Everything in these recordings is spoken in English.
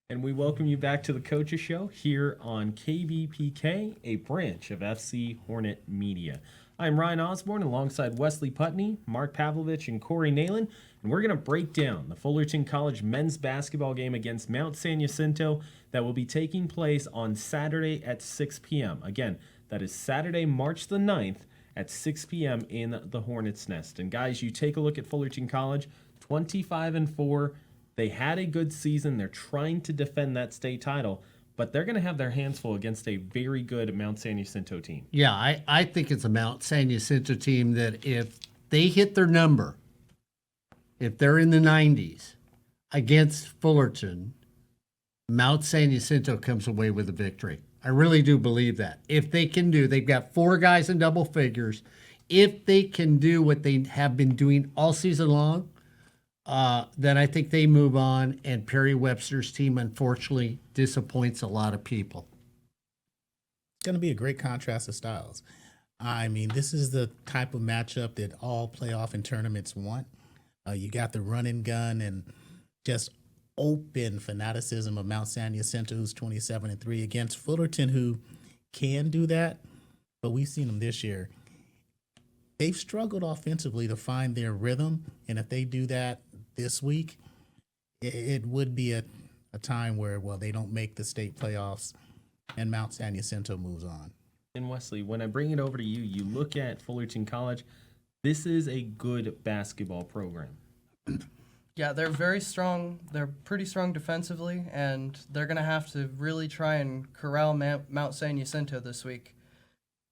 And we welcome you back to the Coaches Show here on KBPK, a branch of FC Hornet Media. I'm Ryan Osborne alongside Wesley Putney, Mark Pavlovich, and Corey Nalen, and we're going to break down the Fullerton College men's basketball game against Mount San Jacinto that will be taking place on Saturday at 6 p.m. Again, that is Saturday, March the 9th at 6 p.m. in the Hornets' Nest. And guys, you take a look at Fullerton College, 25-4. They had a good season. They're trying to defend that state title, but they're going to have their hands full against a very good Mount San Jacinto team. Yeah, I think it's a Mount San Jacinto team that if they hit their number, if they're in the 90s against Fullerton, Mount San Jacinto comes away with a victory. I really do believe that. If they can do, they've got four guys in double figures. If they can do what they have been doing all season long, then I think they move on, and Perry Webster's team unfortunately disappoints a lot of people. It's going to be a great contrast of styles. I mean, this is the type of matchup that all playoff and tournaments want. You got the run and gun and just open fanaticism of Mount San Jacinto, who's 27-3, against Fullerton, who can do that, but we've seen them this year. They've struggled offensively to find their rhythm, and if they do that this week, it would be a time where, well, they don't make the state playoffs and Mount San Jacinto moves on. And Wesley, when I bring it over to you, you look at Fullerton College. This is a good basketball program. Yeah, they're very strong. They're pretty strong defensively, and they're going to have to really try and corral Mount San Jacinto this week,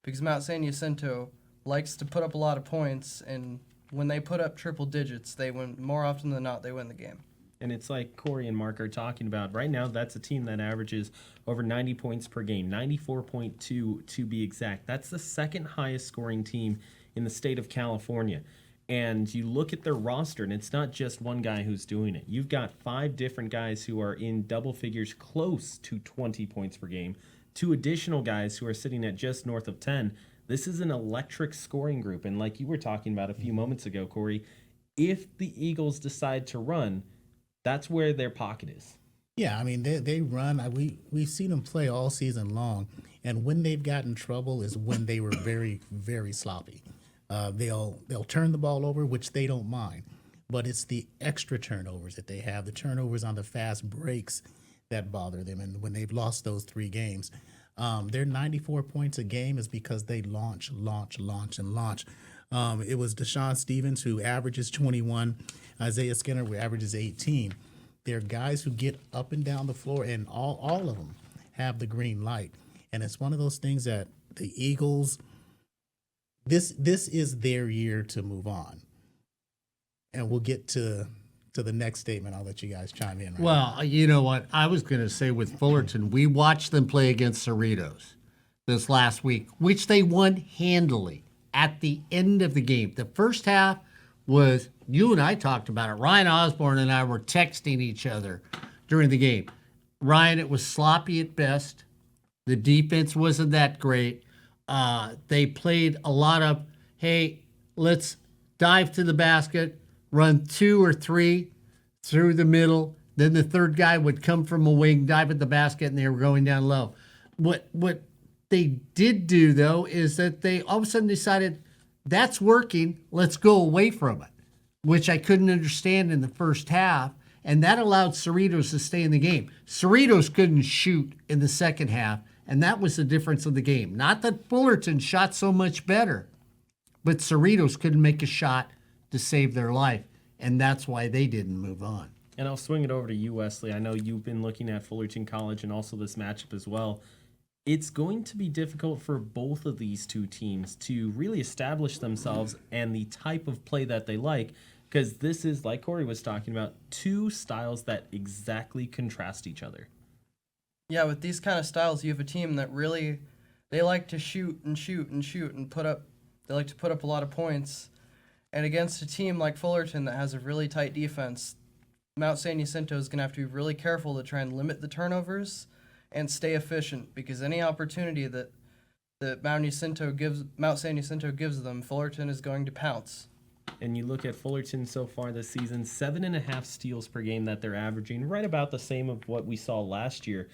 because Mount San Jacinto likes to put up a lot of points, and when they put up triple digits, they win. More often than not, they win the game. And it's like Corey and Mark are talking about right now. That's a team that averages over 90 points per game, 94.2 to be exact. That's the second highest scoring team in the state of California. And you look at their roster, and it's not just one guy who's doing it. You've got five different guys who are in double figures close to 20 points per game, two additional guys who are sitting at just north of 10. This is an electric scoring group. And like you were talking about a few moments ago, Corey, if the Eagles decide to run, that's where their pocket is. Yeah, I mean, they run. We've seen them play all season long, and when they've gotten trouble is when they were very, very sloppy. They'll turn the ball over, which they don't mind, but it's the extra turnovers that they have, the turnovers on the fast breaks that bother them. And when they've lost those three games, their 94 points a game is because they launch. It was Deshaun Stevens who averages 21, Isaiah Skinner who averages 18. They're guys who get up and down the floor, and all of them have the green light. And it's one of those things that the Eagles, this is their year to move on. And we'll get to the next statement. I'll let you guys chime in. Well, you know what? I was going to say with Fullerton, we watched them play against Cerritos this last week, which they won handily at the end of the game. The first half was, you and I talked about it. Ryan Osborne and I were texting each other during the game. Ryan, it was sloppy at best. The defense wasn't that great. They played a lot of, hey, let's dive to the basket, run two or three through the middle. Then the third guy would come from a wing, dive at the basket, and they were going down low. What they did do, though, is that they all of a sudden decided, that's working, let's go away from it, which I couldn't understand in the first half. And that allowed Cerritos to stay in the game. Cerritos couldn't shoot in the second half, and that was the difference of the game. Not that Fullerton shot so much better, but Cerritos couldn't make a shot to save their life, and that's why they didn't move on. And I'll swing it over to you, Wesley. I know you've been looking at Fullerton College and also this matchup as well. It's going to be difficult for both of these two teams to really establish themselves and the type of play that they like, because this is, like Corey was talking about, two styles that exactly contrast each other. Yeah, with these kind of styles, you have a team that really, they like to shoot and put up, they like to put up a lot of points. And against a team like Fullerton that has a really tight defense, Mount San Jacinto is going to have to be really careful to try and limit the turnovers and stay efficient, because any opportunity that Mount San Jacinto gives them, Fullerton is going to pounce. and you look at Fullerton so far this season, 7.5 steals per game that they're averaging, right about the same of what we saw last year.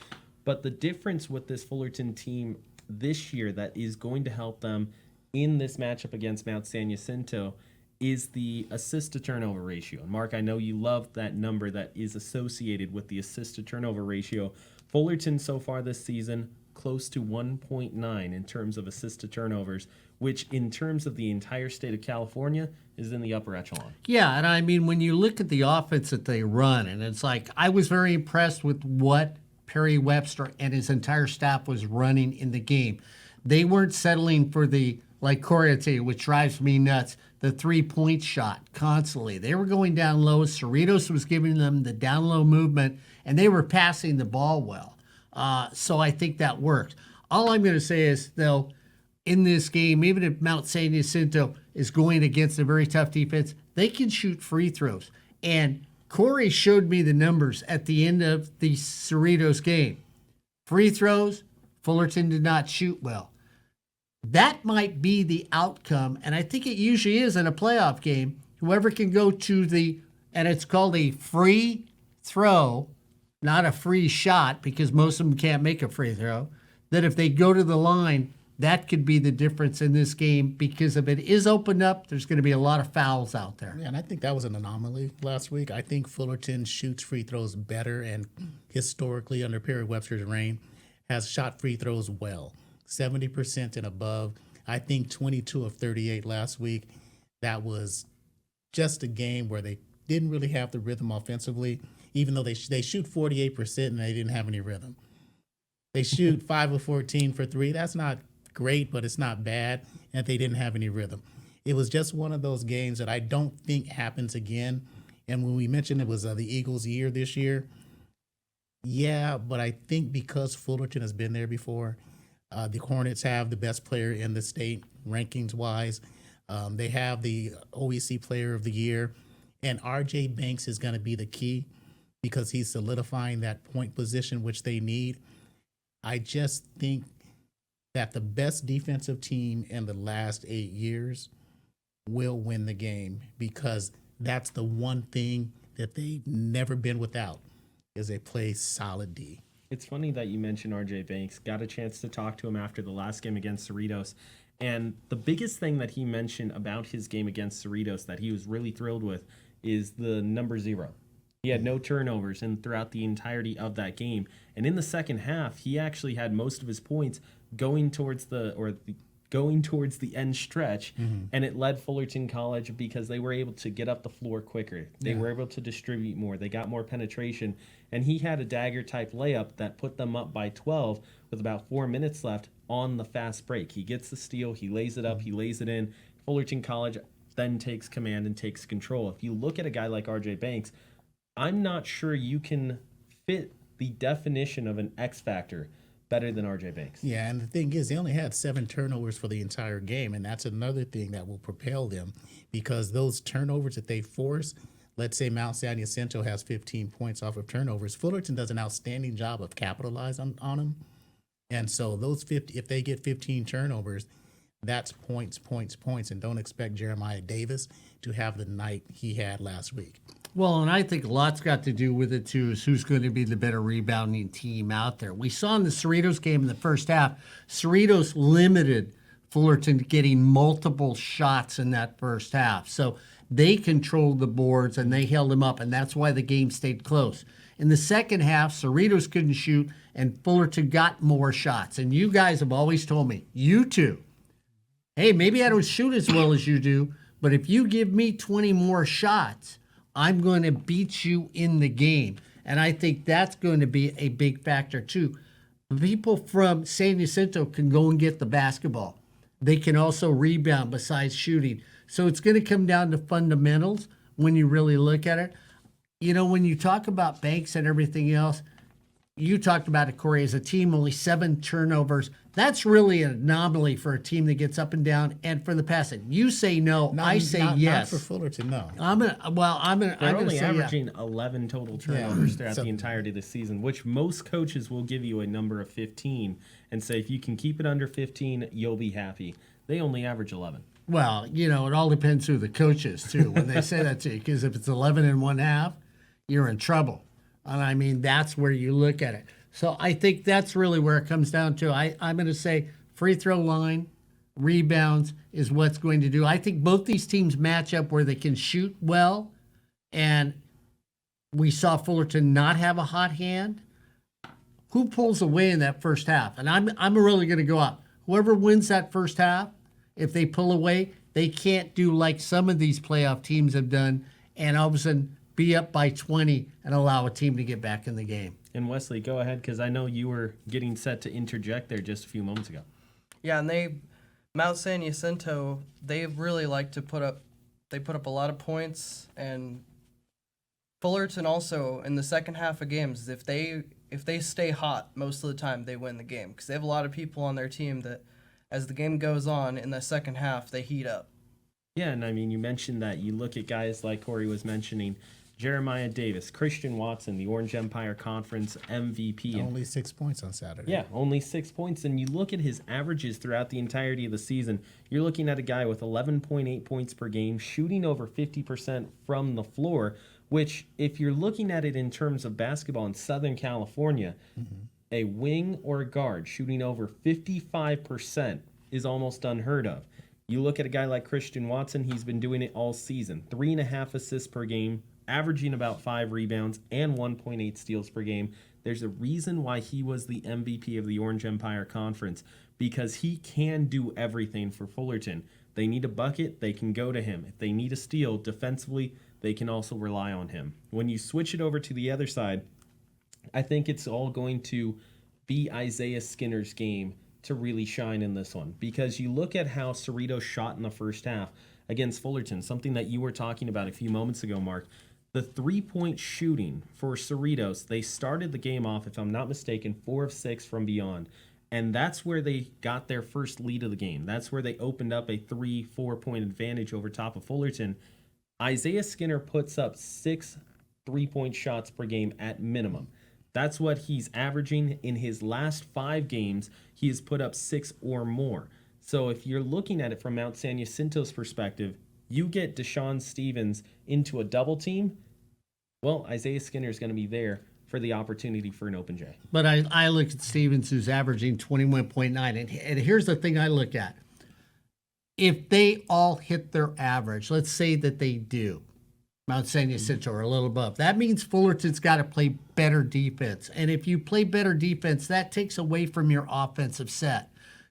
But the difference with this Fullerton team this year that is going to help them in this matchup against Mount San Jacinto is the assist to turnover ratio. And Mark, I know you love that number that is associated with the assist to turnover ratio. Fullerton so far this season, close to 1.9 in terms of assist to turnovers, which in terms of the entire state of California is in the upper echelon. Yeah, and I mean, when you look at the offense that they run, and it's like, I was very impressed with what Perry Webster and his entire staff was running in the game. They weren't settling for the, like Corey would say, which drives me nuts, the 3-point shot constantly. They were going down low. Cerritos was giving them the down low movement, and they were passing the ball well. So I think that worked. All I'm going to say is, though, in this game, even if Mount San Jacinto is going against a very tough defense, they can shoot free throws. And Corey showed me the numbers at the end of the Cerritos game. Free throws, Fullerton did not shoot well. That might be the outcome, and I think it usually is in a playoff game. Whoever can go to and it's called a free throw, not a free shot, because most of them can't make a free throw, that if they go to the line, that could be the difference in this game, because if it is opened up, there's going to be a lot of fouls out there. Yeah, and I think that was an anomaly last week. I think Fullerton shoots free throws better, and historically under Perry Webster's reign has shot free throws well, 70% and above. I think 22 of 38 last week. That was just a game where they didn't really have the rhythm offensively, even though they shoot 48% and they didn't have any rhythm. They shoot 5 of 14 for 3. That's not great, but it's not bad, and they didn't have any rhythm. It was just one of those games that I don't think happens again. And when we mentioned it was the Eagles' year this year, yeah, but I think because Fullerton has been there before, the Hornets have the best player in the state, rankings-wise. They have the OEC Player of the Year, and R.J. Banks is going to be the key because he's solidifying that point position, which they need. I just think that the best defensive team in the last 8 years will win the game, because that's the one thing that they've never been without, is they play solid D. It's funny that you mentioned RJ Banks. Got a chance to talk to him after the last game against Cerritos. And the biggest thing that he mentioned about his game against Cerritos that he was really thrilled with is the number 0. He had no turnovers throughout the entirety of that game. And in the second half, he actually had most of his points going towards the end stretch, and it led Fullerton College because they were able to get up the floor quicker. They were able to distribute more. They got more penetration, and he had a dagger-type layup that put them up by 12 with about 4 minutes left on the fast break. He gets the steal, he lays it up, he lays it in. Fullerton College then takes command and takes control. If you look at a guy like RJ Banks, I'm not sure you can fit the definition of an X factor better than RJ Banks. Yeah, and the thing is, they only had 7 turnovers for the entire game, and that's another thing that will propel them, because those turnovers that they force, let's say Mount San Jacinto has 15 points off of turnovers, Fullerton does an outstanding job of capitalizing on them. And so those 50, if they get 15 turnovers, that's points, and don't expect Jeremiah Davis to have the night he had last week. Well, and I think a lot's got to do with it, too, is who's going to be the better rebounding team out there. We saw in the Cerritos game in the first half, Cerritos limited Fullerton getting multiple shots in that first half. So they controlled the boards and they held them up, and that's why the game stayed close. In the second half, Cerritos couldn't shoot, and Fullerton got more shots. And you guys have always told me, you two, hey, maybe I don't shoot as well as you do, but if you give me 20 more shots, I'm going to beat you in the game. And I think that's going to be a big factor, too. People from San Jacinto can go and get the basketball. They can also rebound besides shooting. So it's going to come down to fundamentals when you really look at it. You know, when you talk about Banks and everything else, you talked about it, Corey, as a team, only 7 turnovers. That's really an anomaly for a team that gets up and down and for the passing. You say no, I say yes. Not for Fullerton, no. They're only say averaging 11 total turnovers throughout the entirety of the season, which most coaches will give you a number of 15 and say if you can keep it under 15, you'll be happy. They only average 11. Well, it all depends who the coach is too when they say that to you. Because if it's 11 and 1/2, you're in trouble. And I mean, that's where you look at it. So I think that's really where it comes down to. I'm going to say free throw line, rebounds is what's going to do. I think both these teams match up where they can shoot well. And we saw Fullerton not have a hot hand. Who pulls away in that first half? And I'm really going to go up. Whoever wins that first half, if they pull away, they can't do like some of these playoff teams have done and all of a sudden be up by 20 and allow a team to get back in the game. And Wesley, go ahead, because I know you were getting set to interject there just a few moments ago. Yeah, and Mount San Jacinto, they really like to put up a lot of points, and Fullerton also in the second half of games, if they stay hot most of the time, they win the game because they have a lot of people on their team that as the game goes on in the second half, they heat up. Yeah, and I mean, you mentioned that. You look at guys like Corey was mentioning, Jeremiah Davis, Christian Watson, the Orange Empire Conference MVP. And Only 6 points on Saturday. yeah, only 6 points. And you look at his averages throughout the entirety of the season, you're looking at a guy with 11.8 points per game, shooting over 50% from the floor, which, if you're looking at it in terms of basketball in Southern California, a wing or a guard shooting over 55% is almost unheard of. You look at a guy like Christian Watson, he's been doing it all season. 3.5 assists per game, averaging about 5 rebounds and 1.8 steals per game. There's a reason why he was the MVP of the Orange Empire Conference, because he can do everything for Fullerton. They need a bucket, they can go to him. If they need a steal defensively, they can also rely on him. When you switch it over to the other side, I think it's all going to be Isaiah Skinner's game to really shine in this one, because you look at how Cerritos shot in the first half against Fullerton, something that you were talking about a few moments ago, Mark. The three-point shooting for Cerritos, they started the game off, if I'm not mistaken, 4 of 6 from beyond. And that's where they got their first lead of the game. That's where they opened up a 3-4 point advantage over top of Fullerton. Isaiah Skinner puts up 6 3-point shots per game at minimum. That's what he's averaging. In his last 5 games, he has put up 6 or more. So if you're looking at it from Mount San Jacinto's perspective, you get Deshaun Stevens into a double team, well, Isaiah Skinner is going to be there for the opportunity for an open J. But I look at Stevens, who's averaging 21.9, and here's the thing I look at. If they all hit their average, let's say that they do, Mount San Jacinto or a little above, that means Fullerton's got to play better defense. And if you play better defense, that takes away from your offensive set.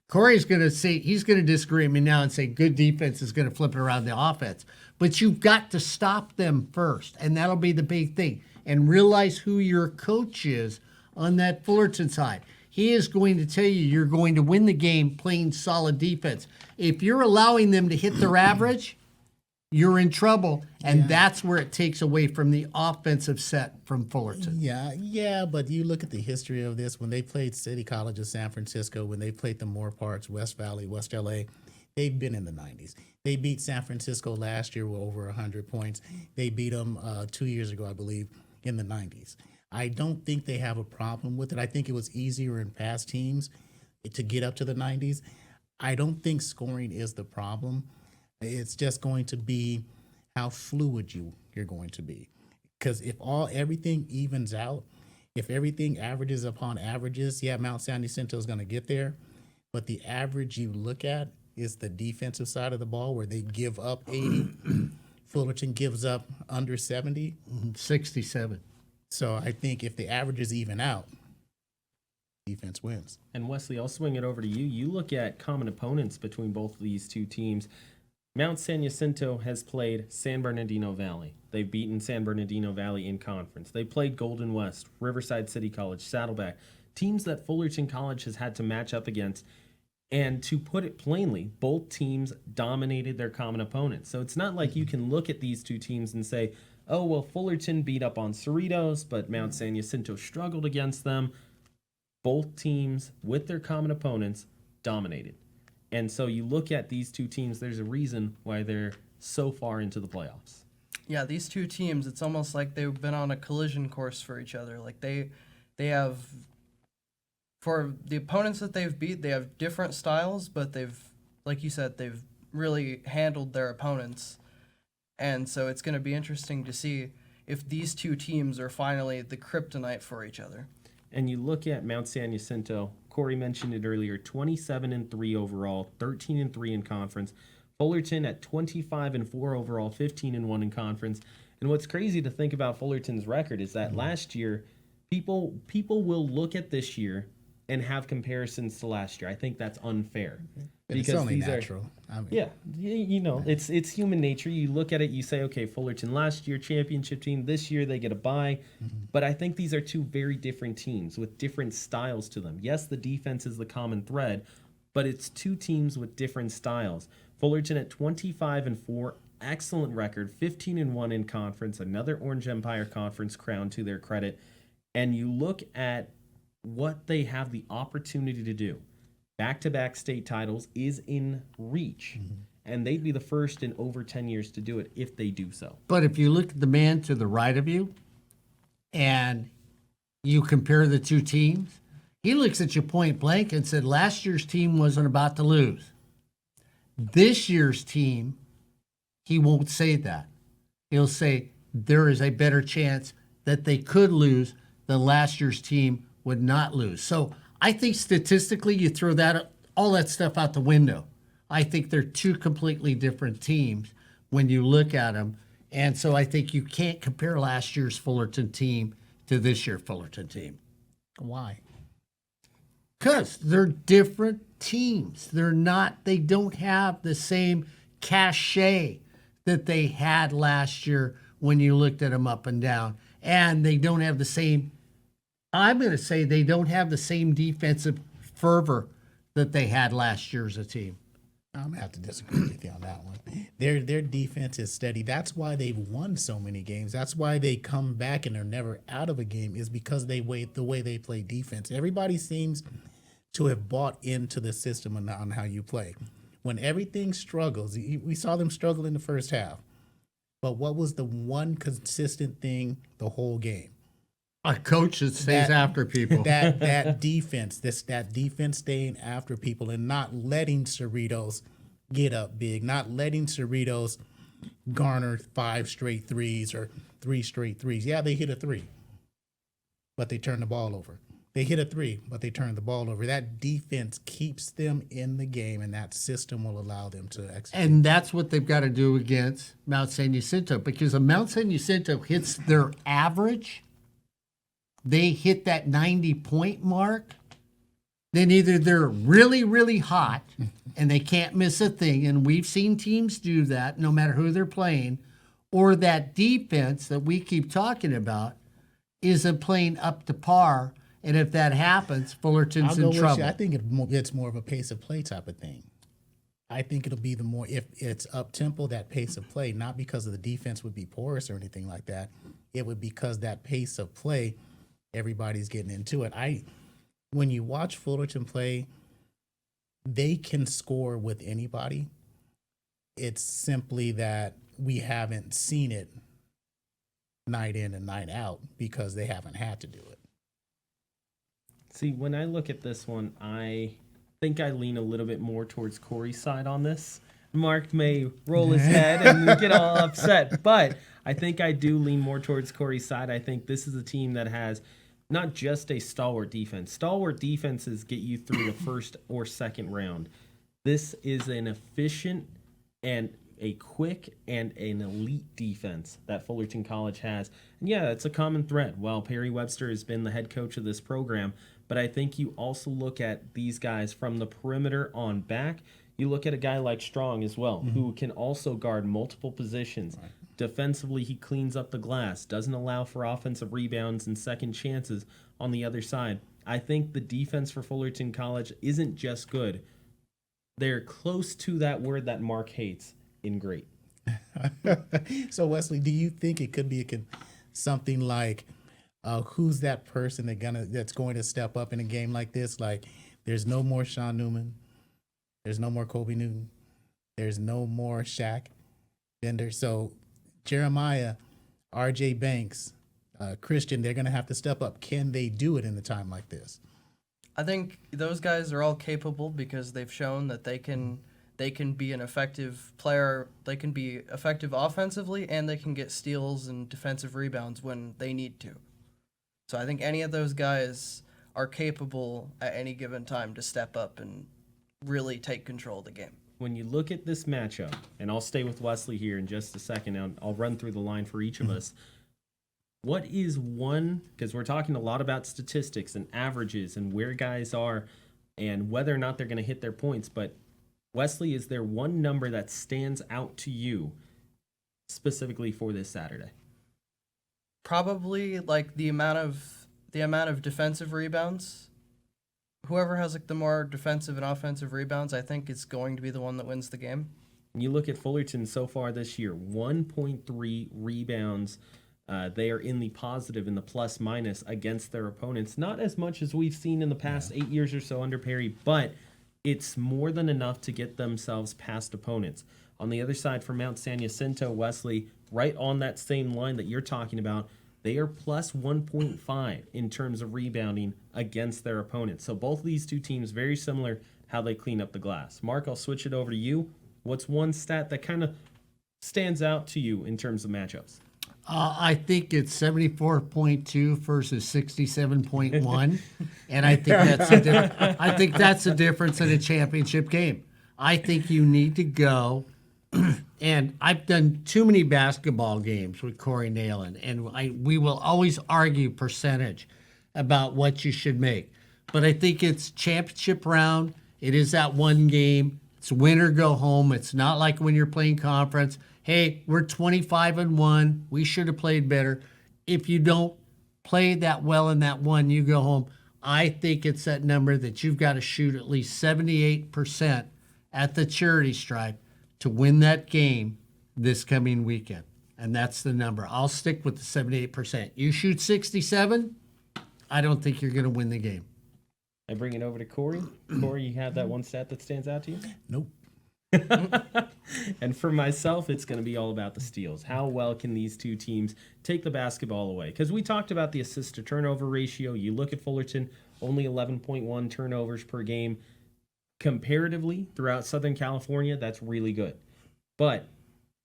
Corey's going to say, he's going to disagree with me now and say good defense is going to flip it around the offense. But you've got to stop them first, and that'll be the big thing. And realize who your coach is on that Fullerton side. He is going to tell you you're going to win the game playing solid defense. If you're allowing them to hit their average, you're in trouble, and that's where it takes away from the offensive set from Fullerton. Yeah, but you look at the history of this. When they played City College of San Francisco, when they played the Moore Parks, West Valley, West LA, they've been in the 90s. They beat San Francisco last year with over 100 points. They beat them 2 years ago, I believe, in the 90s. I don't think they have a problem with it. I think it was easier in past teams to get up to the 90s. I don't think scoring is the problem. It's just going to be how fluid you're going to be. Because if everything evens out, if everything averages upon averages, Mount San Jacinto is going to get there. But the average you look at is the defensive side of the ball, where they give up 80. Fullerton gives up under 70. 67. So I think if the averages even out, defense wins. And Wesley, I'll swing it over to you. You look at common opponents between both of these two teams. Mount San Jacinto has played San Bernardino Valley. They've beaten San Bernardino Valley in conference. They played Golden West, Riverside City College, Saddleback, teams that Fullerton College has had to match up against. And to put it plainly, both teams dominated their common opponents. So it's not like you can look at these two teams and say, oh, well, Fullerton beat up on Cerritos, but Mount San Jacinto struggled against them. Both teams, with their common opponents, dominated. And so you look at these two teams, there's a reason why they're so far into the playoffs. Yeah, these two teams, it's almost like they've been on a collision course for each other. Like they have, for the opponents that they've beat, they have different styles, but they've, like you said, they've really handled their opponents. And so it's going to be interesting to see if these two teams are finally the kryptonite for each other. And you look at Mount San Jacinto, Corey mentioned it earlier, 27-3 overall, 13-3 in conference. Fullerton at 25-4 overall, 15-1 in conference. And what's crazy to think about Fullerton's record is that last year, people will look at this year and have comparisons to last year. I think that's unfair. But it's only natural. Yeah, it's human nature. You look at it, you say, okay, Fullerton last year, championship team. This year, they get a bye. But I think these are two very different teams with different styles to them. Yes, the defense is the common thread, but it's two teams with different styles. Fullerton at 25-4, excellent record, 15-1 in conference, another Orange Empire Conference crown to their credit. And you look at what they have the opportunity to do. Back-to-back state titles is in reach, and they'd be the first in over 10 years to do it if they do so. But if you look at the man to the right of you and you compare the two teams, he looks at you point blank and said last year's team wasn't about to lose. This year's team, he won't say that. He'll say there is a better chance that they could lose than last year's team would not lose. So I think statistically, you throw all that stuff out the window. I think they're two completely different teams when you look at them. And so I think you can't compare last year's Fullerton team to this year's Fullerton team. Why? Because they're different teams. They don't have the same cachet that they had last year when you looked at them up and down. And they don't have the same, I'm going to say they don't have the same defensive fervor that they had last year as a team. I'm going to have to disagree with you on that one. Their defense is steady. That's why they've won so many games. That's why they come back and are never out of a game, is because the way they play defense. Everybody seems to have bought into the system on how you play. When everything struggles, we saw them struggle in the first half. But what was the one consistent thing the whole game? A coach that stays after people. That defense, that defense staying after people and not letting Cerritos get up big, not letting Cerritos garner 5 straight threes or 3 straight threes. Yeah, they hit a 3, but they turned the ball over. They hit a 3, but they turned the ball over. That defense keeps them in the game, and that system will allow them to execute. And that's what they've got to do against Mount San Jacinto, because if Mount San Jacinto hits their average, they hit that 90-point mark, then either they're really, really hot and they can't miss a thing, and we've seen teams do that no matter who they're playing, or that defense that we keep talking about isn't playing up to par. And if that happens, Fullerton's in trouble. I think it's more of a pace of play type of thing. I think it'll be if it's up tempo, that pace of play, not because of the defense would be porous or anything like that. It would because that pace of play, everybody's getting into it. When you watch Fullerton play, they can score with anybody. It's simply that we haven't seen it night in and night out because they haven't had to do it. See, when I look at this one, I think I lean a little bit more towards Corey's side on this. Mark may roll his head and get all upset, but I think I do lean more towards Corey's side. I think this is a team that has not just a stalwart defense. Stalwart defenses get you through the first or second round. This is an efficient and a quick and an elite defense that Fullerton College has. And yeah, it's a common thread. Well, Perry Webster has been the head coach of this program, but I think you also look at these guys from the perimeter on back. You look at a guy like Strong as well, who can also guard multiple positions. Right. Defensively, he cleans up the glass, doesn't allow for offensive rebounds and second chances on the other side. I think the defense for Fullerton College isn't just good. They're close to that word that Mark hates, in great. So, Wesley, do you think it could be something like who's that person that's going to step up in a game like this? Like, there's no more Sean Newman. There's no more Kobe Newton. There's no more Shaq Bender. So Jeremiah, R.J. Banks, Christian, they're going to have to step up. Can they do it in a time like this? I think those guys are all capable because they've shown that they can they can be an effective player. They can be effective offensively, and they can get steals and defensive rebounds when they need to. So I think any of those guys are capable at any given time to step up and really take control of the game. When you look at this matchup, and I'll stay with Wesley here in just a second, and I'll run through the line for each of us. What is one, because we're talking a lot about statistics and averages and where guys are and whether or not they're going to hit their points, but Wesley, is there one number that stands out to you specifically for this Saturday? Probably like the amount of defensive rebounds. Whoever has like the more defensive and offensive rebounds, I think is going to be the one that wins the game. When you look at Fullerton so far this year, 1.3 rebounds. They are in the positive, in the plus minus against their opponents. Not as much as we've seen in the past 8 years or so under Perry, but it's more than enough to get themselves past opponents. On the other side, for Mount San Jacinto, Wesley, right on that same line that you're talking about, they are plus 1.5 in terms of rebounding against their opponents. So both of these two teams, very similar how they clean up the glass. Mark, I'll switch it over to you. What's one stat that kind of stands out to you in terms of matchups? I think it's 74.2 versus 67.1, and I think that's the difference in a championship game. I think you need to go, and I've done too many basketball games with Corey Nalen, and we will always argue percentage about what you should make. But I think it's championship round. It is that one game. It's win or go home. It's not like when you're playing conference. Hey, we're 25-1. We should have played better. If you don't play that well in that one, you go home. I think it's that number that you've got to shoot at least 78% at the charity stripe to win that game this coming weekend. And that's the number. I'll stick with the 78%. You shoot 67, I don't think you're going to win the game. I bring it over to Corey. Corey, you have that one stat that stands out to you? Nope. And for myself, it's going to be all about the steals. How well can these two teams take the basketball away? Because we talked about the assist to turnover ratio. You look at Fullerton, only 11.1 turnovers per game. Comparatively, throughout Southern California, that's really good. But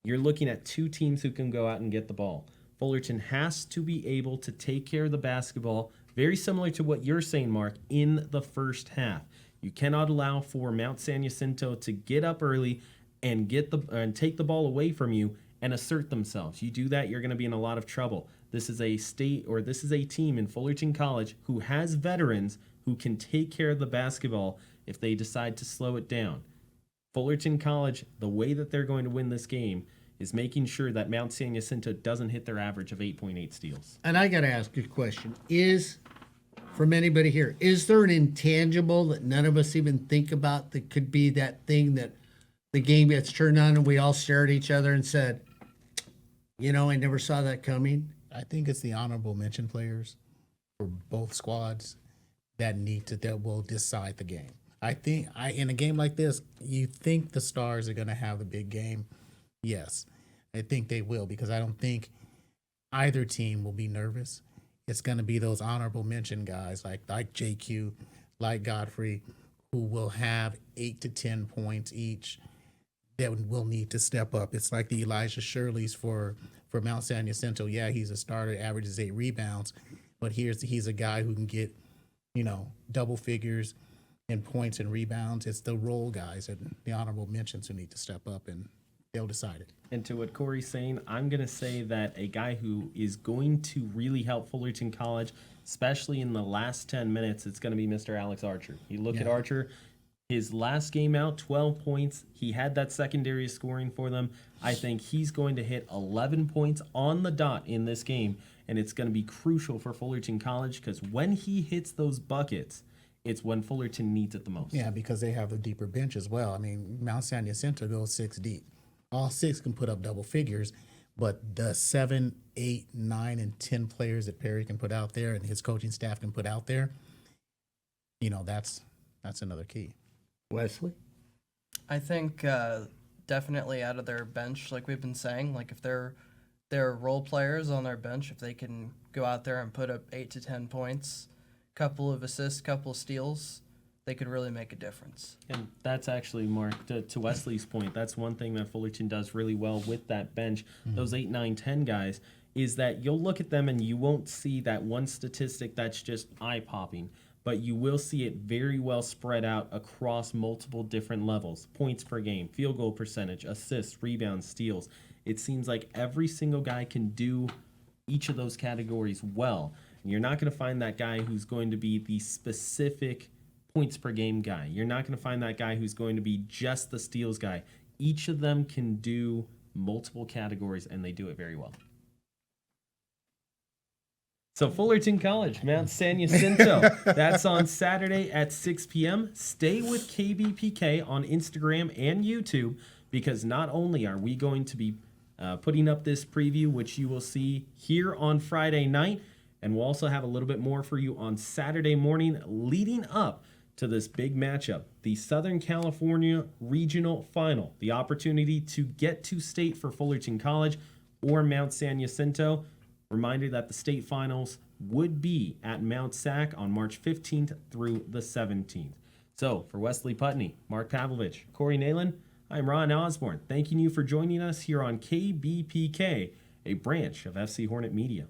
you're looking at two teams who can go out and get the ball. Fullerton has to be able to take care of the basketball, very similar to what you're saying, Mark, in the first half. You cannot allow for Mount San Jacinto to get up early and take the ball away from you and assert themselves. You do that, you're going to be in a lot of trouble. This is a team in Fullerton College who has veterans who can take care of the basketball if they decide to slow it down. Fullerton College, the way that they're going to win this game is making sure that Mount San Jacinto doesn't hit their average of 8.8 steals. And I got to ask you a question. From anybody here, is there an intangible that none of us even think about that could be that thing that the game gets turned on and we all stare at each other and said, I never saw that coming? I think it's the honorable mention players for both squads that will decide the game. I think in a game like this, you think the Stars are going to have the big game. Yes, I think they will, because I don't think either team will be nervous. It's going to be those honorable mention guys like JQ, like Godfrey, who will have 8 to 10 points each that will need to step up. It's like the Elijah Shirleys for Mount San Jacinto. Yeah, he's a starter, averages 8 rebounds, but he's a guy who can get, double figures in points and rebounds. It's the role guys and the honorable mentions who need to step up, and they'll decide it. And to what Corey's saying, I'm going to say that a guy who is going to really help Fullerton College, especially in the last 10 minutes, it's going to be Mr. Alex Archer. You look at Archer, his last game out, 12 points. He had that secondary scoring for them. I think he's going to hit 11 points on the dot in this game, and it's going to be crucial for Fullerton College because when he hits those buckets, it's when Fullerton needs it the most. Yeah, because they have a deeper bench as well. I mean, Mount San Jacinto goes 6 deep. All 6 can put up double figures, but the 7, 8, 9, and 10 players that Perry can put out there and his coaching staff can put out there, that's another key. Wesley? I think definitely out of their bench, like we've been saying, like if they're role players on their bench, if they can go out there and put up 8 to 10 points, couple of assists, couple of steals, they could really make a difference. And that's actually, Mark, to Wesley's point, that's one thing that Fullerton does really well with that bench, those 8, 9, 10 guys, is that you'll look at them and you won't see that one statistic that's just eye-popping, but you will see it very well spread out across multiple different levels. Points per game, field goal percentage, assists, rebounds, steals. It seems like every single guy can do each of those categories well. And you're not going to find that guy who's going to be the specific points per game guy. You're not going to find that guy who's going to be just the steals guy. Each of them can do multiple categories, and they do it very well. So Fullerton College, Mount San Jacinto. That's on Saturday at 6 p.m. Stay with KBPK on Instagram and YouTube, because not only are we going to be putting up this preview, which you will see here on Friday night, and we'll also have a little bit more for you on Saturday morning leading up to this big matchup, the Southern California Regional Final, the opportunity to get to state for Fullerton College or Mount San Jacinto. Reminder that the state finals would be at Mount Sac on March 15th through the 17th. So for Wesley Putney, Mark Pavlovich, Corey Nalen, I'm Ron Osborne, thanking you for joining us here on KBPK, a branch of FC Hornet Media.